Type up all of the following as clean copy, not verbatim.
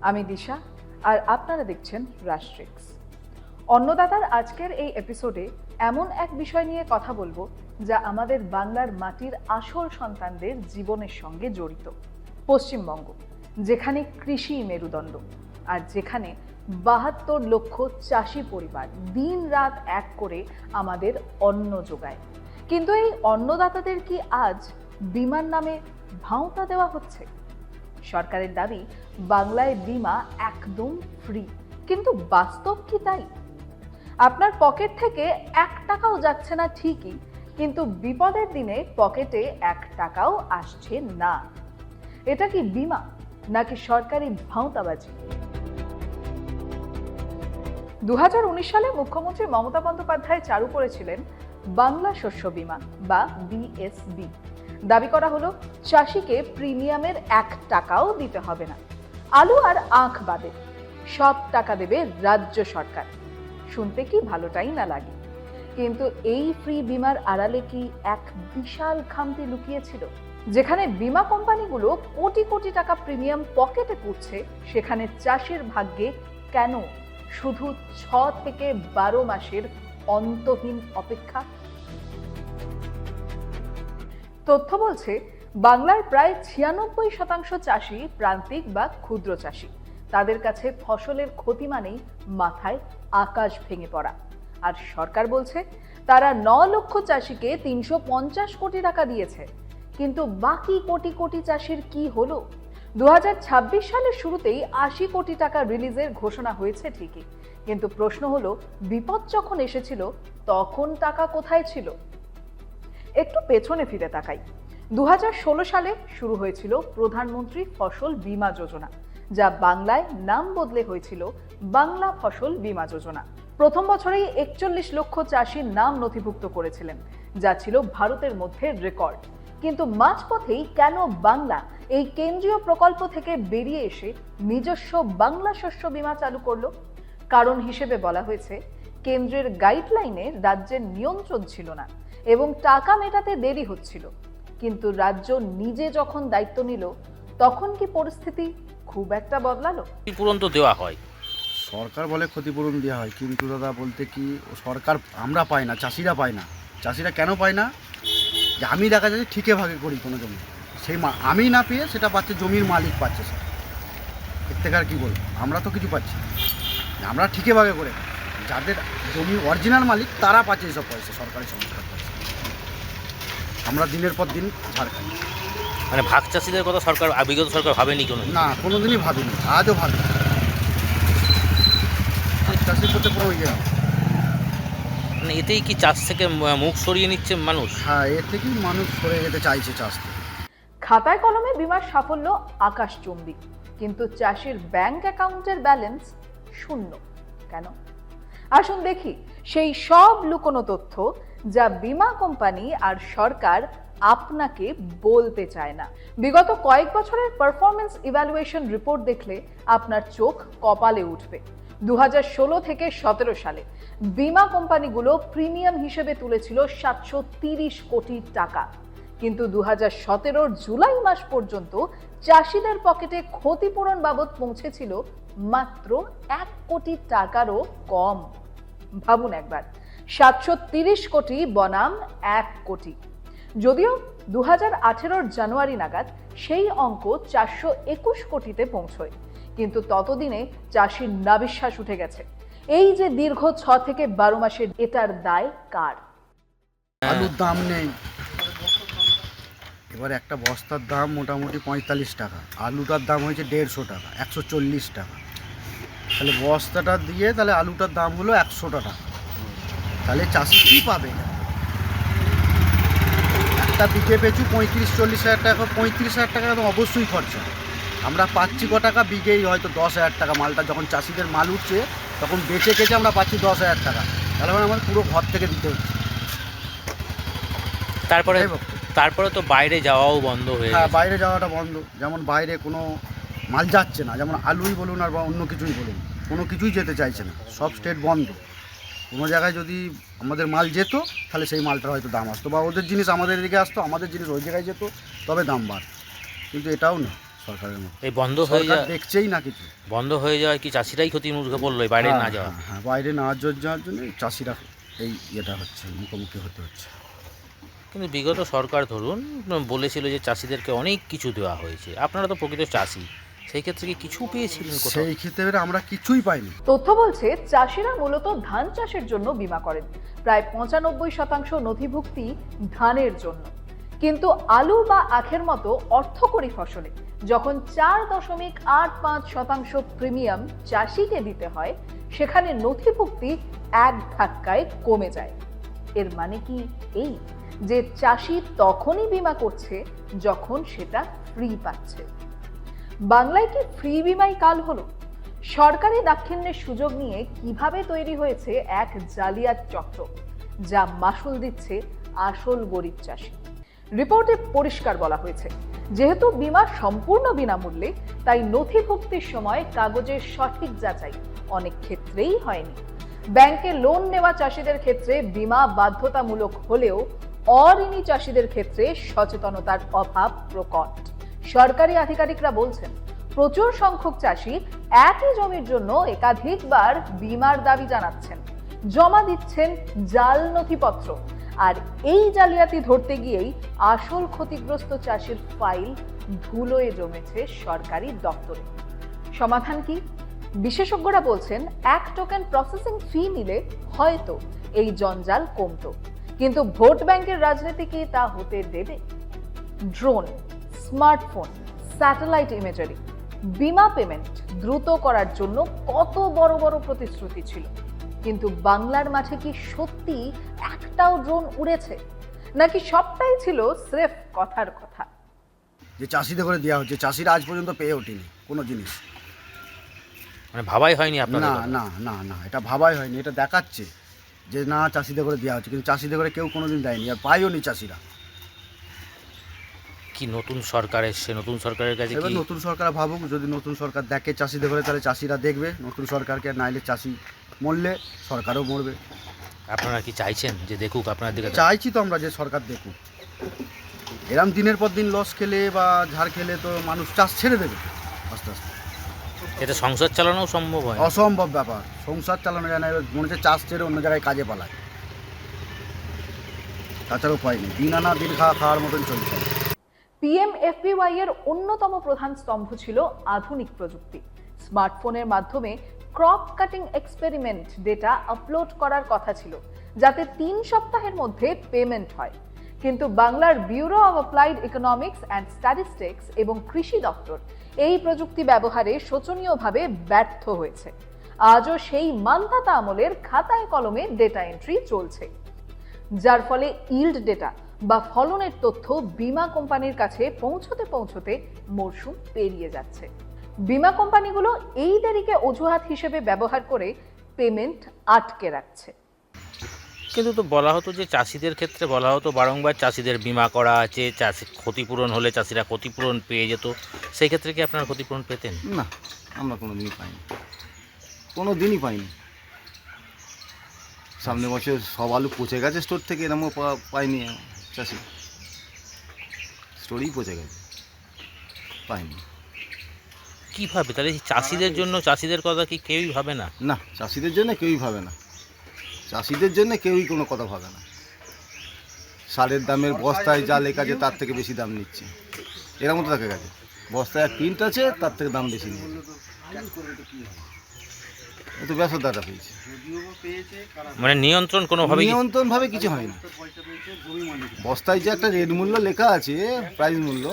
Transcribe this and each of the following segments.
আমি দিশা, আর আপনারা দেখছেন রাষ্ট্রিক্স। অন্নদাতার আজকের এই এপিসোডে এমন এক বিষয় নিয়ে কথা বলবো যা আমাদের বাংলার মাটির আসল সন্তানদের জীবনের সঙ্গে জড়িত। পশ্চিমবঙ্গ, যেখানে কৃষি মেরুদণ্ড, আর যেখানে ৭২ লক্ষ চাষি পরিবার দিন রাত এক করে আমাদের অন্ন যোগায়। কিন্তু এই অন্নদাতাদের কি আজ বিমার নামে ভাঁওতা দেওয়া হচ্ছে? সরকারের দাবি বাংলায় বীমা একদম ফ্রি, কিন্তু বাস্তব কি তাই? আপনার পকেট থেকে ১ টাকাও যাচ্ছে না ঠিকই, কিন্তু বিপদের দিনে পকেটে ১ টাকাও আসছে না। এটা কি বীমা নাকি সরকারি ভাঁওতাবাজি? ২০১৯ সালে মুখ্যমন্ত্রী মমতা বন্দ্যোপাধ্যায় চালু করেছিলেন বাংলা শস্য বীমা বা বিএসবি। দাবি করা হলো চাষিকে প্রিমিয়ামের ১ টাকাও দিতে হবে না, আলু আর আখ বাদে সব টাকা দেবে রাজ্য সরকার। শুনতে কি ভালোটাই না লাগে, কিন্তু এই ফ্রি বীমার আড়ালে কি এক বিশাল খামতি লুকিয়েছিল? যেখানে বীমা কোম্পানিগুলো কোটি কোটি টাকা প্রিমিয়াম পকেটে পুড়ছে, সেখানে চাষির ভাগ্যে কেন শুধু ৬ থেকে ১২ মাসের অন্তহীন অপেক্ষা? তথ্য বলছে বাংলার প্রায় ৯৬% চাষি প্রান্তিক বা ক্ষুদ্র চাষি। তাদের কাছে ফসলের ক্ষতি মানেই মাথায় আকাশ ভেঙে পড়া। আর সরকার বলছে তারা ৯ লক্ষ চাষিকে ৩৫০ কোটি টাকা দিয়েছে। কিন্তু বাকি কোটি কোটি চাষির কি হলো? ২০২৬ সালের শুরুতেই ৮০ কোটি টাকা রিলিজের ঘোষণা হয়েছে ঠিকই, কিন্তু প্রশ্ন হলো বিপদ যখন এসেছিল তখন টাকা কোথায় ছিল? একটু পেছনে ফিরে তাকাই। ২০১৬ সালে শুরু হয়েছিল প্রধানমন্ত্রী ফসল বীমা যোজনা, যা বাংলায় নাম বদলে হয়েছিল বাংলা ফসল বীমা যোজনা। প্রথম বছরেই ৪১ লক্ষ চাষির নাম নথিভুক্ত করেছিলেন, যা ছিল ভারতের মধ্যে রেকর্ড। কিন্তু মাঝপথেই কেন বাংলা এই কেন্দ্রীয় প্রকল্প থেকে বেরিয়ে এসে নিজস্ব বাংলা শস্য বীমা চালু করলো? কারণ হিসেবে বলা হয়েছে কেন্দ্রের গাইডলাইনে রাজ্যের নিয়ন্ত্রণ ছিল না এবং টাকা মেটাতে দেরি হচ্ছিল। কিন্তু রাজ্য নিজে যখন দায়িত্ব নিল, তখন কি পরিস্থিতি খুব একটা বদলালো? ক্ষতিপূরণ তো দেওয়া হয়, সরকার বলে ক্ষতিপূরণ দেওয়া হয়, কিন্তু দাদা বলতে কি সরকার আমরা পাই না, চাষিরা পায় না। চাষিরা কেন পায় না? যে আমি দেখা যাচ্ছে ঠিকে ভাগে করি কোনো জমি, সেই আমি না পেয়ে সেটা পাচ্ছে জমির মালিক পাচ্ছে। স্যার এর থেকে আর কী বলবো, আমরা তো কিছু পাচ্ছি না। আমরা ঠিকে ভাগে করে যাদের জমির অরিজিনাল মালিক তারা পাচ্ছে এইসব পয়সা, সরকারি সংস্থার পয়সা। আমরা দিনের পর দিন ঝাড় খাই। মানে ভাগ চাষিদের কথা সরকার বিগত সরকার ভাবেনি কোনো? না, কোনো দিনই ভাবিনি, আজও ভাবিনি। চাষির প্রতি কোনো ইয়ে নেই। মানে এতেই কি চাষ থেকে মুখ সরিয়ে নিচ্ছে মানুষ? হ্যাঁ, এর থেকেই মানুষ সরে যেতে চাইছে চাষ থেকে। খাতায় কলমে বীমার সাফল্য আকাশচুম্বী, কিন্তু চাষির ব্যাংক অ্যাকাউন্টের ব্যালেন্স শূন্য। কেন? আসুন দেখি সেই সব লুকোনো তথ্য যা বীমা কোম্পানি আর সরকার আপনাকে বলতে চায় না। বিগত কয়েক বছরের পারফরমেন্স ইভ্যালুয়েশন রিপোর্ট দেখলে আপনার চোখ কপালে উঠবে। ২০১৬ থেকে ১৭ সালে বীমা কোম্পানিগুলো প্রিমিয়াম হিসেবে তুলেছিল ৭৩০ কোটি টাকা, কিন্তু ২০১৭ জুলাই মাস পর্যন্ত চাষিদের পকেটে ক্ষতিপূরণ বাবদ পৌঁছেছিল মাত্র ১ কোটি টাকারও কম। ভাবুন একবার, ৭৩০ কোটি বনাম ১ কোটি। যদিও ২০১৮ জানুয়ারি নাগাদ সেই অঙ্ক ৪২১ কোটিতে পৌঁছয়, কিন্তু ততদিনে চাষির নাবিশ্বাস উঠে গেছে। এই যে দীর্ঘ ৬ থেকে ১২ মাসের, এটার দায় কার? আলুর দাম নেই, এবার একটা বস্তার দাম মোটামুটি ৪৫ টাকা, আলুটার দাম হয়েছে ১৫০ টাকা, ১৪০ টাকা। তাহলে বস্তাটা দিয়ে তাহলে আলুটার দাম হলো ১০০ টাকা। তাহলে চাষি কী পাবে? একটা বিঘে পেছু ৩৫-৪০ হাজার টাকা, ৩৫,০০০ টাকা তো অবশ্যই খরচা। আমরা পাচ্ছি ক টাকা? বিঘেই হয়তো ১০,০০০ টাকা। মালটা যখন চাষিদের মাল উঠছে তখন বেচে কেচে আমরা পাচ্ছি 10,০০০ টাকা। তাহলে মানে আমার পুরো ঘর থেকে দিতে হচ্ছে। তারপরে তো বাইরে যাওয়াও বন্ধ হয়ে হ্যাঁ, গেছে। বাইরে যাওয়াটা বন্ধ। যেমন বাইরে কোনো মাল যাচ্ছে না, যেমন আলুই বলুন আর বা অন্য কিছুই বলুন, কোনো কিছুই যেতে চাইছে না, সব স্টেট বন্ধ। কোনো জায়গায় যদি আমাদের মাল যেত তাহলে সেই মালটার হয়তো দাম আসতো, বা ওদের জিনিস আমাদের এদিকে আসতো, আমাদের জিনিস ওই জায়গায় যেত, তবে দাম বাড়ত। কিন্তু এটাও না, সরকারের মধ্যে। এই বন্ধ হয়ে সরকার যাওয়া দেখছেই না কিছু। বন্ধ হয়ে যাওয়ায় কি চাষিরাই ক্ষতির মুখে পড়লো বাইরে না যাওয়া? হ্যাঁ, বাইরে না যাওয়ার জন্য চাষিরা এই ইয়েটা হচ্ছে, মুখোমুখি হতে হচ্ছে। কিন্তু বিগত সরকার ধরুন বলেছিল যে চাষিদেরকে অনেক কিছু দেওয়া হয়েছে, আপনারা তো প্রকৃত চাষি, সেই ক্ষেত্রে কি কিছু পেয়েছিলেন কোথাও? সেই ক্ষেত্রে আমরা কিছুই পাইনি। তথ্য বলছে চাষিরা মূলত ধান চাষের জন্য বীমা করেন, প্রায় 95% নথিভুক্তি ধানের জন্য। কিন্তু আলু বা আখের মতো অর্থকরী ফসলে যখন 4.85% প্রিমিয়াম চাষিকে দিতে হয়, সেখানে নথিভুক্তি এক ধাক্কায় কমে যায়। এর মানে কি এই যে চাষি তখনই বীমা করছে যখন সেটা ফ্রি পাচ্ছে? বাংলায় কি ফ্রি বিমাই কাল হলো? সরকারি দাক্ষিণ্যের সুযোগ নিয়ে কিভাবে তৈরি হয়েছে এক জালিয়াত চক্র, যা মাসুল দিচ্ছে আসল গরিব চাষি। রিপোর্টে পরিষ্কার বলা হয়েছে, যেহেতু বীমা সম্পূর্ণ বিনামূল্যে, তাই নথিভুক্তির সময় কাগজের সঠিক যাচাই অনেক ক্ষেত্রেই হয়নি। ব্যাংকে লোন নেওয়া চাষিদের ক্ষেত্রে বীমা বাধ্যতামূলক হলেও অঋণী চাষিদের ক্ষেত্রে সচেতনতার অভাব প্রকট। সরকারি আধিকারিকরা বলছেন, প্রচুর সংখ্যক চাষি একই জমির জন্য একাধিকবার বীমার দাবি জানাচ্ছেন, জমা দিচ্ছেন জাল নথিপত্র, আর এই জালিয়াতি ধরতে গিয়েই আসল ক্ষতিগ্রস্ত চাষির ফাইল ধুলোয় জমেছে সরকারি দপ্তরে। সমাধান কি? বিশেষজ্ঞরা বলছেন, এক টোকেন প্রসেসিং ফি নিলে হয়তো এই জঞ্জাল কমতো, কিন্তু ভোট ব্যাংকের রাজনীতি কি তা হতে দেবে? ড্রোন, স্মার্টফোন, স্যাটেলাইট ইমেজারি, বীমা পেমেন্ট দ্রুত করার জন্য কত বড় বড় প্রতিশ্রুতি ছিল, কিন্তু বাংলার মাঠে কি সত্যি একটাও ড্রোন উড়েছে, নাকি সবটাই ছিল স্রেফ কথার কথা? যে চাষিদের করে দেওয়া হচ্ছে, চাষিরা আজ পর্যন্ত পেয়ে ওঠেনি কোনো জিনিস। মানে ভাবাই হয়নি আপনাদের না কথা? না না না, এটা ভাবাই হয়নি। এটা দেখাচ্ছে যে না চাষিদের করে দেওয়া হচ্ছে, কিন্তু চাষিদের করে কেউ কোনোদিন দেয়নি, আর পাইও নি চাষিরা। কি নতুন সরকার এসছে, নতুন সরকারের কাছে এবার কি নতুন সরকার ভাবুক, যদি নতুন সরকার দেখে চাষিদের করে, তাহলে চাষিরা দেখবে নতুন সরকারকে, নাইলে চাষি মরলে সরকারও মরবে। আপনারা কি চাইছেন যে দেখুক আপনার দিকে? চাইছি তো আমরা যে সরকার দেখুক। এরম দিনের পর দিন লস খেলে বা ঝাড় খেলে তো মানুষ চাষ ছেড়ে দেবে আস্তে আস্তে। এটা সংসার চালানোও সম্ভব হয় না। অসম্ভব ব্যাপার, সংসার চালানো যায় না। এবার মনে হচ্ছে চাষ ছেড়ে অন্য জায়গায় কাজে পালায়, তাছাড়া উপায় নেই। দিন আনা দিন খাওয়ার মতন চলছে। পিএমএফবিওয়াই এর অন্যতম প্রধান স্তম্ভ ছিল আধুনিক প্রযুক্তি। স্মার্টফোনের মাধ্যমে crop cutting experiment data upload করার কথা ছিল, যাতে 3 সপ্তাহের মধ্যে পেমেন্ট হয়। কিন্তু বাংলার bureau of applied economics and statistics এবং কৃষি দপ্তর এই প্রযুক্তি ব্যবহারে শোচনীয়ভাবে ব্যর্থ হয়েছে। আজও সেই মান্ধাতা আমলের খাতায় কলমে ডেটা এন্ট্রি চলছে, যার ফলে ইল্ড ডেটা বা ফলনের তথ্য বীমা কোম্পানির কাছে পৌঁছতে পৌঁছতে মরশুম পেরিয়ে যাচ্ছে। বীমা কোম্পানিগুলো এই দেরিকে অজুহাত হিসেবে ব্যবহার করে পেমেন্ট আটকে রাখছে। কিন্তু তো বলা হতো যে চাষিদের ক্ষেত্রে বলা হতো বারংবার চাষিদের বীমা করা আছে, চাষি ক্ষতিপূরণ হলে চাষিরা ক্ষতিপূরণ পেয়ে যেত, সেই ক্ষেত্রে কি আপনারা ক্ষতিপূরণ পেতেন? না, আমরা কোনো দিনই পাইনি, কোনো দিনই পাইনি। সামনে বছর সব আলু পচে গেছে স্টোর থেকে, এরমও পাইনি চাষি। স্টোরেই পচে গেছে, পাইনি। কীভাবে তাহলে এই চাষিদের জন্য, চাষিদের কথা কি কেউই ভাবে না? না, চাষিদের জন্য কেউই ভাবে না, চাষিদের জন্য কেউই কোনো কথা ভাবে না। সারের দামের বস্তায় যা লেখা আছে তার থেকে বেশি দাম নিচ্ছে, এরকম তো দেখা গেছে। বস্তায় এক প্রিন্ট আছে, তার থেকে দাম বেশি নিয়ে এ তো ব্যবসাদাররা পেয়েছে। মানে নিয়ন্ত্রণ কোনোভাবে নিয়ন্ত্রণভাবে কিছু হয়নি। বস্তায় যে একটা রেট মূল্য লেখা আছে, প্রাইস মূল্য,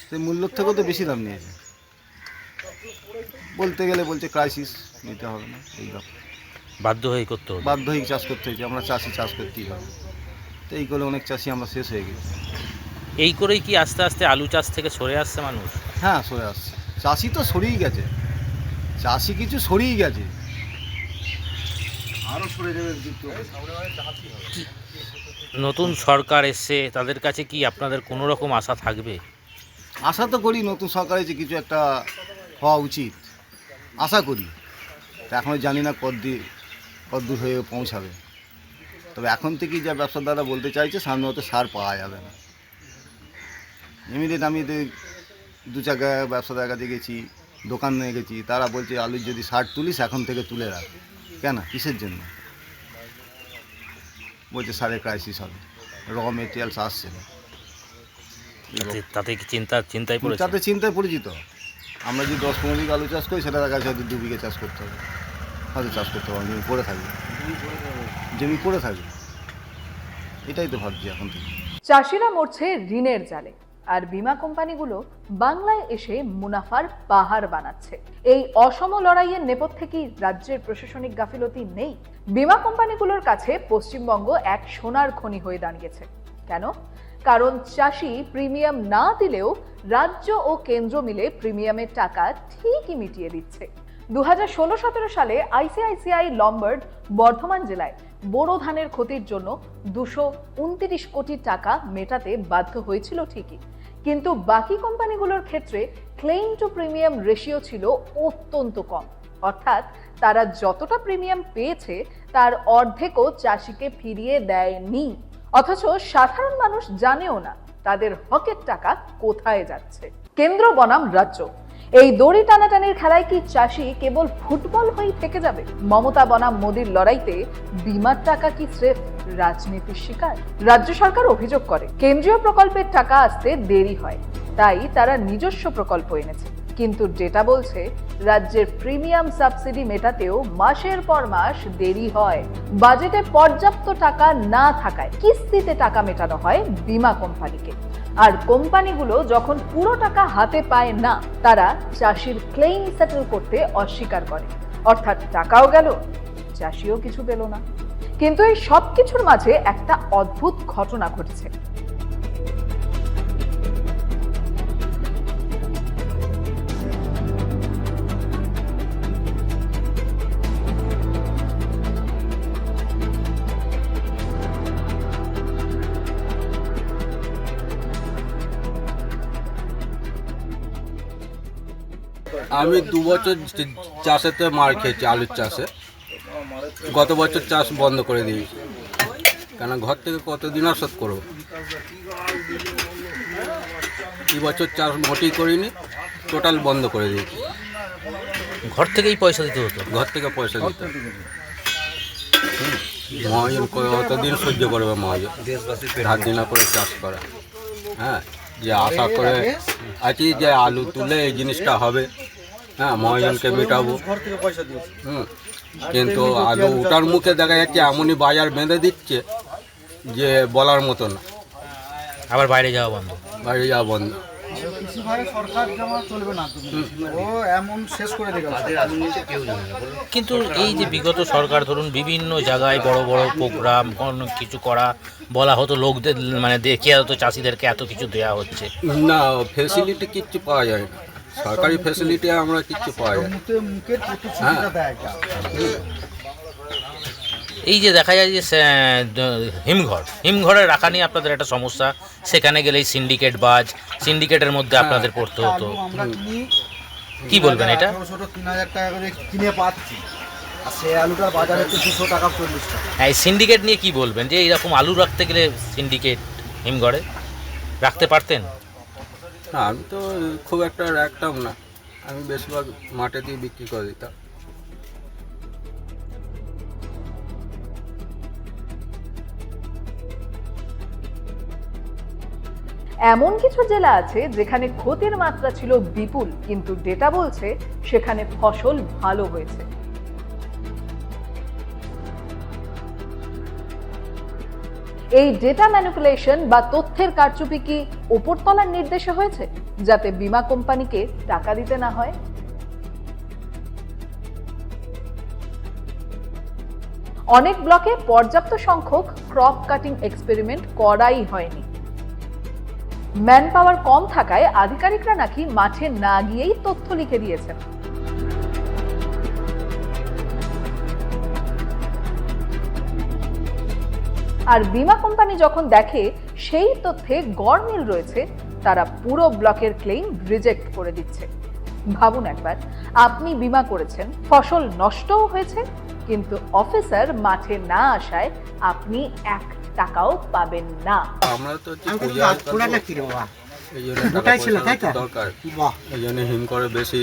সেই মূল্যর থেকেও তো বেশি দাম নিয়েছে। বলতে গেলে বলছে ক্রাইসিস, নিতে হবে না, এই ব্যাপার। বাধ্য হয়ে করতে হতো। বাধ্য হয়ে চাষ করতে হয়েছে, আমরা চাষি, চাষ করতেই হবে। তো এই করে অনেক চাষি আমরা শেষ হয়ে গেছি। এই করেই কি আস্তে আস্তে আলু চাষ থেকে সরে আসছে মানুষ? হ্যাঁ, সরে আসছে। চাষি তো সরেই গেছে, চাষি কিছু সরেই গেছে, আরও সরে যাবে। নতুন সরকার এসছে, তাদের কাছে কি আপনাদের কোনো রকম আশা থাকবে? আশা তো করি নতুন সরকারে যে কিছু একটা হওয়া উচিত, আশা করি। তা এখনও জানি না কতদূর হয়ে পৌঁছাবে। তবে এখন থেকেই যা ব্যবসাদাররা বলতে চাইছে, সামনে হয়তো সার পাওয়া যাবে না। ইমিডিয়েট আমি দু জায়গায় ব্যবসাদার কাছে গেছি, দোকানে গেছি, তারা বলছে আলুর যদি 60 তুলিস এখন থেকে তুলে রাখ। কেন, কিসের জন্য? বলছে সারের ক্রাইসিস হবে, র মেটেরিয়ালস আসছে না। তাতে কি চিন্তায় পড়েছে? তাতে চিন্তায় পরিচিত। আমরা যদি 10-15 বিঘা আলু চাষ করি, সেটা দেখা যাচ্ছে হয়তো 2 বিঘে চাষ করতে হবে, হয়তো চাষ করতে হবে, জমি পড়ে থাকবে, এটাই তো ভাবছি এখন থেকে। চাষিরা মরছে ঋণের জালে, আর বীমা কোম্পানিগুলো বাংলায় এসে মুনাফার পাহাড় বানাচ্ছে। এই অসম লড়াইয়ের নেপথ্যে কি রাজ্যের প্রশাসনিক গাফিলতি নেই? বীমা কোম্পানিগুলোর কাছে পশ্চিমবঙ্গ এক সোনার খনি হয়ে দাঁড়িয়েছে। কেন? কারণ চাষি প্রিমিয়াম না দিলেও রাজ্য ও কেন্দ্র মিলে প্রিমিয়ামের টাকা ঠিকই মিটিয়ে দিচ্ছে। 2016-17 সালে আইসিআইসিআই লম্বার্ড বর্ধমান জেলায় বোরো ধানের ক্ষতির জন্য 229 কোটি টাকা মেটাতে বাধ্য হয়েছিল ঠিকই, কিন্তু বাকি কোম্পানিগুলোর ক্ষেত্রে ক্লেইম টু প্রিমিয়াম রেশিও ছিল অত্যন্ত কম। অর্থাৎ তারা যতটা প্রিমিয়াম পেয়েছে তার অর্ধেকও চাষিকে ফিরিয়ে দেয়নি। অথচ সাধারণ মানুষ জানেও না তাদের হকের টাকা কোথায় যাচ্ছে। কেন্দ্র বনাম রাজ্য, এই দড়ি টানাটানির খেলায় কি চাষি কেবল ফুটবল হয়েই থেকে যাবে? মমতা বনাম মোদির লড়াইতে বীমার টাকা কি স্রেফ রাজনীতির শিকার? রাজ্য সরকার অভিযোগ করে কেন্দ্রীয় প্রকল্পের টাকা আসতে দেরি হয়, তাই তারা নিজস্ব প্রকল্প এনেছে। কিন্তু ডেটা বলছে রাজ্যের প্রিমিয়াম সাবসিডি মেটাতেও মাসের পর মাস দেরি হয়। বাজেটে পর্যাপ্ত টাকা না থাকায় কিস্তিতে টাকা মেটানো হয় বীমা কোম্পানিকে, আর কোম্পানিগুলো যখন পুরো টাকা হাতে পায় না, তারা চাষির ক্লেইম সেটেল করতে অস্বীকার করে। অর্থাৎ টাকাও গেল, চাষিও কিছু পেল না। কিন্তু এই সব কিছুর মাঝে একটা অদ্ভুত ঘটনা ঘটেছে। আমি 2 বছর চাষেতে মার খেয়েছি, আলুর চাষে। গত বছর চাষ বন্ধ করে দিয়েছি, কেন ঘর থেকে কতদিন আর শোধ করবো। এই বছর চাষ মোটেই করিনি, টোটাল বন্ধ করে দিয়েছি। ঘর থেকেই পয়সা দিতে হতো? ঘর থেকে পয়সা দিতে হবে। মহাজন কতদিন সহ্য করবে? মহাজন ধার দিনা করে চাষ করা, হ্যাঁ, যে আশা করে আছি যে আলু তুলে এই জিনিসটা হবে, হ্যাঁ, মহাজনকে মেটাবো। কিন্তু আলু ওটার মুখে দেখা যাচ্ছে এমনই বাজার বেঁধে দিচ্ছে যে বলার মতো না। আবার বাইরে যাওয়া বন্ধ? বাইরে যাওয়া বন্ধ। কিন্তু এই যে বিগত সরকার ধরুন বিভিন্ন জায়গায় বড় বড় প্রোগ্রাম কোনো কিছু করা, বলা হতো লোকদের, মানে দেখে হতো চাষিদেরকে এত কিছু দেওয়া হচ্ছে, না ফেসিলিটি কিচ্ছু পাওয়া যায় না, সরকারি ফেসিলিটি আমরা কিচ্ছু পাওয়া যায় না। এই যে দেখা যায় যে হিমঘরে রাখা নিয়ে আপনাদের একটা সমস্যা, সেখানে গেলেই সিন্ডিকেটের মধ্যে আপনাদের পড়তে হতো। কি বলবেন এটা? 3,000 টাকা করে কিনে পাচ্ছি, আর সেই আলুটার বাজার হচ্ছে 200 টাকা 40 টাকা। হ্যাঁ, এই সিন্ডিকেট নিয়ে কি বলবেন, যে এইরকম আলু রাখতে গেলে সিন্ডিকেট হিমঘরে রাখতে পারতেন? না, আমি তো খুব একটা রাখতাম না, আমি বেশিরভাগ মাঠে দিয়ে বিক্রি করে দিতাম। এমন কিছু জেলা আছে যেখানে ক্ষতির মাত্রা ছিল বিপুল, কিন্তু ডেটা বলছে সেখানে ফসল ভালো হয়েছে। এই ডেটা ম্যানিপুলেশন বা তথ্যের কারচুপি কি উপরতলার নির্দেশে হয়েছে, যাতে বীমা কোম্পানিকে টাকা দিতে না হয়? অনেক ব্লকে পর্যাপ্ত সংখ্যক ক্রপ কাটিং এক্সপেরিমেন্ট করাই হয়নি। ম্যান পাওয়ার কম থাকায় আধিকারিকরা নাকি মাঠে না গিয়েই তথ্য লিখে দিয়েছেন। আর বীমা কোম্পানি যখন দেখে সেই তথ্যে গড়মিল রয়েছে, তারা পুরো ব্লকের ক্লেইম রিজেক্ট করে দিচ্ছে। ভাবুন একবার, আপনি বীমা করেছেন, ফসল নষ্টও হয়েছে, কিন্তু অফিসার মাঠে না আসায় আপনি 1 টাকাও পাবেন না। আমরা তো এই জন্য টাকা পয়সা দরকার, এই জন্য হিম করে বেশি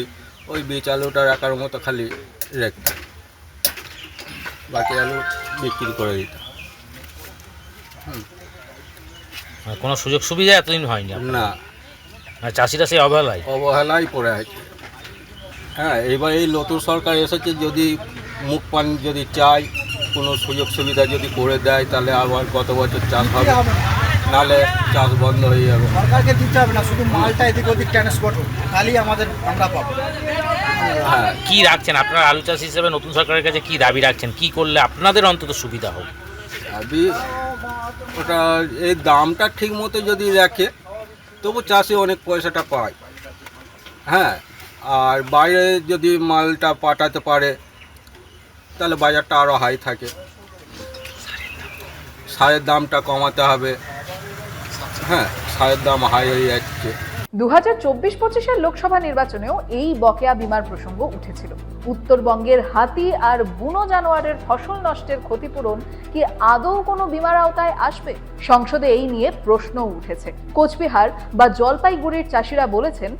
ওই বীজ আলুটা রাখার মতো খালি রাখতাম, বাকি আলু বিক্রি করে দিতাম। মানে কোনো সুযোগ সুবিধা এতদিন হয়নি আপনার? না, মানে চাষিরা সেই অবহেলায়। অবহেলাই পড়ে আছে। হ্যাঁ, এবার এই নতুন সরকার এসেছে, যদি মুখ পান যদি চাই কোনো সুযোগ সুবিধা যদি করে দেয় তাহলে আবার গত বছর চাষ হবে, নাহলে চাষ বন্ধ হয়ে যাবে। সরকারকে দিতে হবে না, শুধু মালটা এদিক ওদিক ট্রান্সপোর্ট তাহলেই আমরা পাবো। হ্যাঁ, কি রাখছেন আপনারা আলু চাষি হিসেবে নতুন সরকারের কাছে, কি দাবি রাখছেন, কি করলে আপনাদের অন্তত সুবিধা হবে? আমি ওটা এই দামটা ঠিক মতো যদি রাখে তবু চাষি অনেক পয়সাটা পায়। হ্যাঁ, আর বাইরে যদি মালটা পাঠাতে পারে তাহলে বাজারটা আরও হাই থাকে। সারের দামটা কমাতে হবে। হ্যাঁ, সারের দাম হাই হয়ে যাচ্ছে। 2024-25 লোকসভা নির্বাচনেও এই বকেয়া বিমার প্রসঙ্গ উঠেছিল। উত্তরবঙ্গের হাতি আর বুনো জানোয়ারের ফসল নষ্টের ক্ষতিপূরণ কি আদৌ কোনো বিমার আওতায় আসবে? সংসদে এই নিয়ে প্রশ্নও উঠেছে। কোচবিহার বা জলপাইগুড়ির চাষিরা বলেছেন,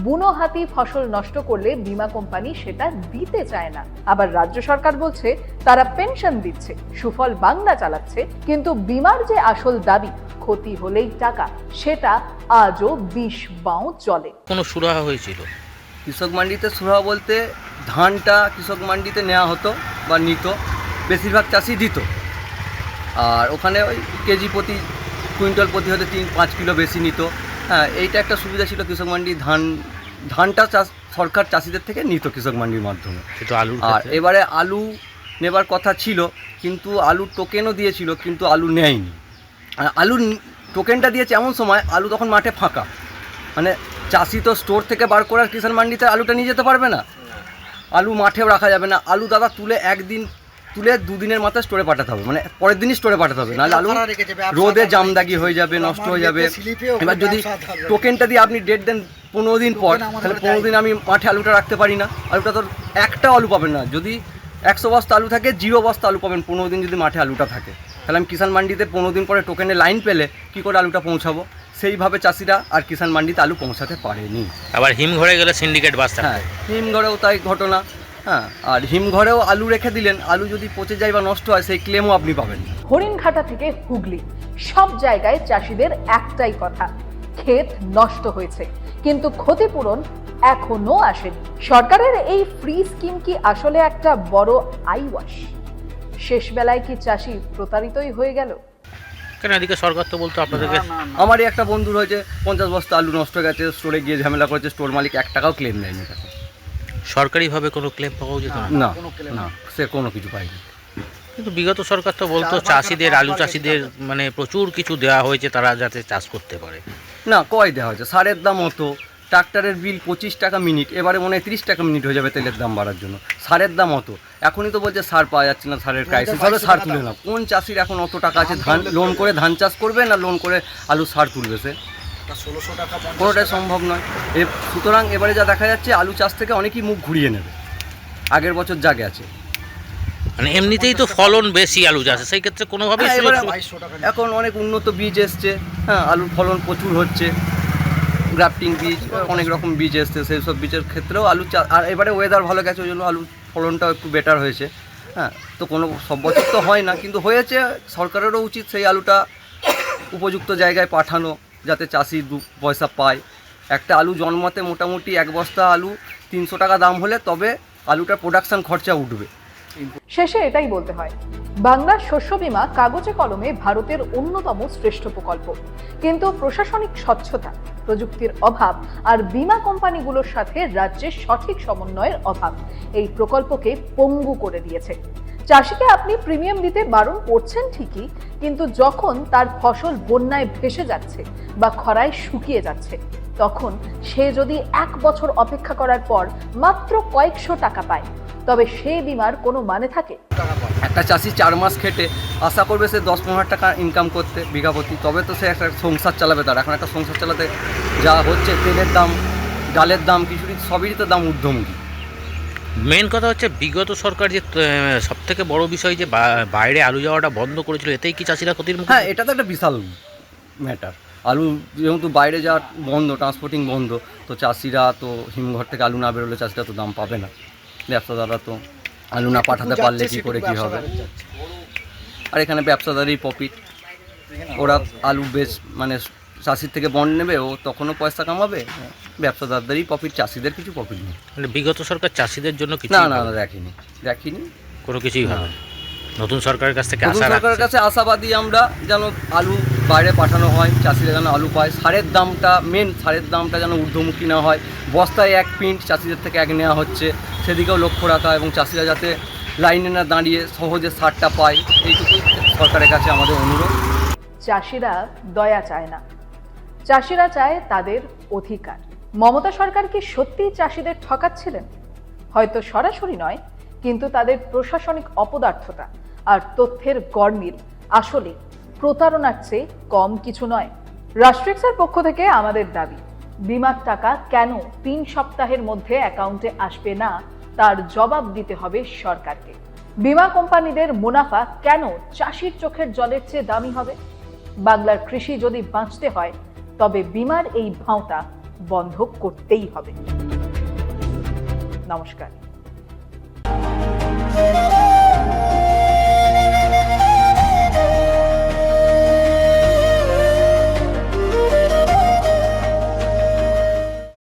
বুনো হাতি ফসল নষ্ট করলে বীমা কোম্পানি সেটা দিতে চায় না। আবার রাজ্য সরকার বলছে তারা পেনশন দিচ্ছে, সুফল বাংলা চালাচ্ছে, কিন্তু বীমার যে আসল দাবি ক্ষতি হলেই টাকা, সেটা আজও 20 বাঁও চলে। কোনো সুরাহা হয়েছিল? কৃষক মান্ডিতে সুরাহা বলতে ধানটা কৃষক মান্ডিতে নেওয়া হতো বা নিত, বেশিরভাগ চাষি দিত, আর ওখানে ওই কেজি প্রতি কুইন্টাল প্রতি হতে 3-5 কিলো বেশি নিত। হ্যাঁ, এইটা একটা সুবিধা ছিল কৃষক মান্ডি। ধানটা সরকার চাষিদের থেকে নিত কৃষক মান্ডির মাধ্যমে। আর এবারে আলু নেবার কথা ছিল, কিন্তু আলুর টোকেনও দিয়েছিল, কিন্তু আলু নেয়নি। আলুর টোকেনটা দিয়েছে এমন সময় আলু তখন মাঠে ফাঁকা, মানে চাষি তো স্টোর থেকে বার করে কিষাণ মান্ডিতে আলুটা নিয়ে যেতে পারবে না, আলু মাঠেও রাখা যাবে না। আলু দাদা তুলে একদিন তুলে 2 দিনের মাথায় স্টোরে পাঠাতে হবে, মানে পরের দিনই স্টোরে পাঠাতে হবে, নাহলে আলু রোদে জামদাগি হয়ে যাবে, নষ্ট হয়ে যাবে। এবার যদি টোকেনটা দিয়ে আপনি ডেট দেন 15 দিন পর, তাহলে 15 দিন আমি মাঠে আলুটা রাখতে পারি না। আলুটা তো একটা আলু পাবেন না, যদি 100 বস্তা আলু থাকে 0 বস্তা আলু পাবেন 15 দিন যদি মাঠে আলুটা থাকে। তাহলে আমি কিষাণ মান্ডিতে 15 দিন পরে টোকেনে লাইন পেলে কী করে আলুটা পৌঁছাবো? সেইভাবে চাষিরা আর কিষাণ মান্ডিতে আলু পৌঁছাতে পারেনি। আবার হিমঘরে গেলে সিন্ডিকেট বাস থাকে। হ্যাঁ, হিমঘরেও তাই ঘটনা। হ্যাঁ, আর হিমঘরেও আলু রেখে দিলেন, আলু যদি পচে যায় বা নষ্ট হয় সেই ক্লেমও আপনি পাবেন না। হরিণঘাটা থেকে হুগলি, সব জায়গায় চাষিদের একটাই কথা, ক্ষেত নষ্ট হয়েছে, কিন্তু ক্ষতিপূরণ এখনো আসেনি। সরকারের এই ফ্রি স্কিম কি আসলে একটা বড় আইওয়াশ? শেষ বেলায় কি চাষি প্রতারিতই হয়ে গেল? কেন এদিকে সরকার তো বলতো আপনাদেরকে। আমারই একটা বন্ধুর হয়েছে 50 বস্তা আলু নষ্ট হয়ে গেছে, স্টোরে গিয়ে ঝামেলা করেছে, স্টোর মালিক 1 টাকাও ক্লেম নেয়নি তাকে। সরকারিভাবে কোনো ক্লেম পাওয়া যেত না? না না, সে কোনো কিছু পায়নি। কিন্তু বিগত সরকার তো বলতো চাষিদের, আলু চাষিদের মানে প্রচুর কিছু দেওয়া হয়েছে তারা যাতে চাষ করতে পারে। না, কয় দেওয়া হয়েছে? সারের দাম অত, ট্রাক্টরের বিল 25 টাকা মিনিট, এবারে মনে হয় 30 টাকা মিনিট হয়ে যাবে তেলের দাম বাড়ার জন্য। সারের দাম অত, এখনই তো বলছে সার পাওয়া যাচ্ছে না, সারের ক্রাইসিস হবে, সার তুলে না। কোন চাষির এখন অত টাকা আছে ধান লোন করে ধান চাষ করবে, না লোন করে আলু সার তুলবে? সে 1600 টাকা কোনোটাই সম্ভব নয়। সুতরাং এবারে যা দেখা যাচ্ছে আলু চাষ থেকে অনেকেই মুখ ঘুরিয়ে নেবে আগের বছর যা গেছে। মানে এমনিতেই তো ফলন বেশি আলু চাষে, সেই ক্ষেত্রে কোনোভাবেই হ্যাঁ, সুযোগ এবারে 2200 টাকা। এখন অনেক উন্নত বীজ এসছে। হ্যাঁ, আলুর ফলন প্রচুর হচ্ছে, গ্রাফটিং বীজ, অনেক রকম বীজ এসছে, সেই সব বীজের ক্ষেত্রেও আলু চাষ। আর এবারে ওয়েদার ভালো গেছে, ওই জন্য আলুর ফলনটাও একটু বেটার হয়েছে। হ্যাঁ, তো কোনো সব বছর তো হয় না, কিন্তু হয়েছে। সরকারেরও উচিত সেই আলুটা উপযুক্ত জায়গায় পাঠানো, যাতে চাষি 2 পয়সা পায়। একটা আলু জন্মাতে মোটামুটি 1 বস্তা আলু 300 টাকা দাম হলে তবে আলুটার প্রোডাকশান খরচা উঠবে। শেষে এটাই বলতে হয়, বাংলার শস্য বীমা কাগজে কলমে ভারতের অন্যতম শ্রেষ্ঠ প্রকল্প, কিন্তু প্রশাসনিক স্বচ্ছতা, প্রযুক্তির অভাব আর বীমা কোম্পানিগুলোর সাথে রাজ্যের সঠিক সমন্বয়ের অভাব এই প্রকল্পকে পঙ্গু করে দিয়েছে। চাষিকে আপনি প্রিমিয়াম দিতে বারণ করছেন ঠিকই, কিন্তু যখন তার ফসল বন্যায় ভেসে যাচ্ছে বা খরায় শুকিয়ে যাচ্ছে, তখন সে যদি 1 বছর অপেক্ষা করার পর মাত্র কয়েকশো টাকা পায়, তবে সে বীমার কোনো মানে থাকে? একটা চাষি 4 মাস খেটে আশা করবে সে 10-15 টাকা ইনকাম করতে বিঘা প্রতি, তবে তো সে একটা সংসার চালাবে। তার এখন একটা সংসার চালাতে যা হচ্ছে, তেলের দাম, ডালের দাম, কিছুরই সবেরই তো দাম ঊর্ধ্বমুখী। মেন কথা হচ্ছে বিগত সরকার যে সব থেকে বড় বিষয় যে বাইরে আলু যাওয়াটা বন্ধ করেছিল, এতেই কি চাষিরা ক্ষতির মুখে? হ্যাঁ, এটা তো একটা বিশাল ম্যাটার। আলু যেহেতু বাইরে যাওয়ার বন্ধ, ট্রান্সপোর্টিং বন্ধ, তো চাষিরা তো হিমঘর থেকে আলু না বেরোলে চাষিরা তো দাম পাবে না। ব্যবসাদাররা তো আলু না পাঠাতে পারলে কী করে কী হবে। আর এখানে ব্যবসাদারই প্রফিট, ওরা আলু বেশ মানে চাষির থেকে বন্ড নেবে, ও তখনও পয়সা কামাবে, ব্যবসাদারদেরই প্রফিট, চাষিদের কিছু প্রফিট নেই। মানে বিগত সরকার চাষিদের জন্য কিছু না না না, দেখিনি। কোনো কিছুই হবে না। নতুন সরকারের কাছ থেকে নতুন আশা সরকারের রাখছেন? কাছে আশাবাদী আমরা, যেন আলু বাইরে পাঠানো হয়, চাষিরা যেন আলু পায়, সারের দামটা সারের দামটা যেন ঊর্ধ্বমুখী না হয়, বস্তায় 1 পিন্ট চাষিদের থেকে 1 নেওয়া হচ্ছে, সেদিকেও লক্ষ্য রাখা, এবং চাষিরা যাতে লাইনে না দাঁড়িয়ে সহজে সারটা পায়, এইটুকুই সরকারের কাছে আমাদের অনুরোধ। চাষিরা দয়া চায় না, চাষিরা চায় তাদের অধিকার। মমতা সরকার কি সত্যিই চাষিদের ঠকাচ্ছিলেন? হয়তো সরাসরি নয়, কিন্তু তাদের প্রশাসনিক অপদার্থতা আর তথ্যের গরমিল আসলে প্রতারণার চেয়ে কম কিছু নয়। রাষ্ট্রিক্সের পক্ষ থেকে আমাদের দাবি, বিমার টাকা কেন 3 সপ্তাহের মধ্যে অ্যাকাউন্টে আসবে না তার জবাব দিতে হবে সরকারকে। বিমা কোম্পানিদের মুনাফা কেন চাষির চোখের জলের চেয়ে দামি হবে? বাংলার কৃষি যদি বাঁচতে হয়, তবে বিমার এই ভাঁওতা বন্ধ করতেই হবে। নমস্কার।